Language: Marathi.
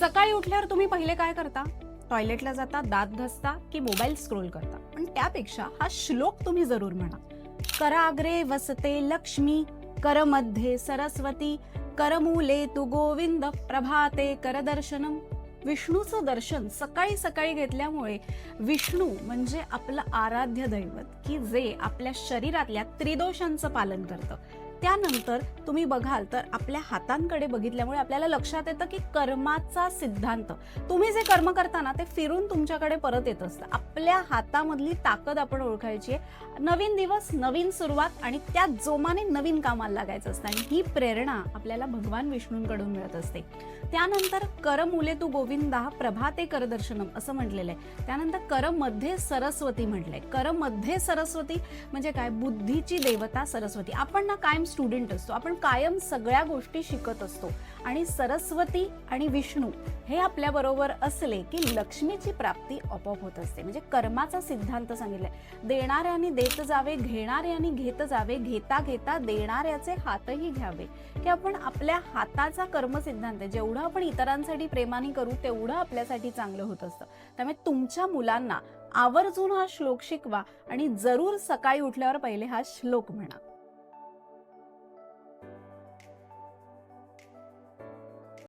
सकाळी उठल्यावर तुम्ही पहिले काय करता? टॉयलेटला जाता, दात घासता की मोबाईल स्क्रोल करता? पण त्यापेक्षा हा श्लोक तुम्ही जरूर म्हणा. कराग्रे वसते लक्ष्मी, करमध्ये सरस्वती, करमूले तू गोविंद, प्रभाते करदर्शनम. विष्णूचं दर्शन सकाळी सकाळी घेतल्यामुळे विष्णू म्हणजे आपलं आराध्य दैवत, की जे आपल्या शरीरातल्या त्रिदोषांचं पालन करतं. त्यानंतर तुम्ही बघाल तर आपल्या हातांकडे बघितल्यामुळे आपल्याला लक्षात येतं की कर्माचा सिद्धांत, तुम्ही जे कर्म करता ना ते फिरून तुमच्याकडे परत येत असतं. आपल्या हातामधली ताकद आपण ओळखायची आहे. नवीन दिवस, नवीन सुरुवात आणि त्या जोमाने नवीन कामाला लागायचं असतं आणि ही प्रेरणा आपल्याला भगवान विष्णूंकडून मिळत असते. त्यानंतर करमूले तू गोविंदा, प्रभाते करदर्शनम असं म्हटलेलं आहे. त्यानंतर करमध्ये सरस्वती म्हटलंय. करमध्ये सरस्वती म्हणजे काय? बुद्धीची देवता सरस्वती. आपण ना कायम स्टुडंट असतो, आपण कायम सगळ्या गोष्टी शिकत असतो आणि सरस्वती आणि विष्णू हे आपल्या बरोबर असले की लक्ष्मीची प्राप्ती आपोआप होत असते. म्हणजे कर्माचा सिद्धांत सांगितलाय. देणाऱ्याने देत जावे, घेणाऱ्याने घेत जावे, घेता घेता देणाऱ्याचे हातही घ्यावे. की आपण आपल्या हाताचा कर्म सिद्धांत आहे. जेवढं आपण इतरांसाठी प्रेमाने करू तेवढं आपल्यासाठी चांगलं होत असतं. त्यामुळे तुमच्या मुलांना आवर्जून हा श्लोक शिकवा आणि जरूर सकाळी उठल्यावर पहिले हा श्लोक म्हणा.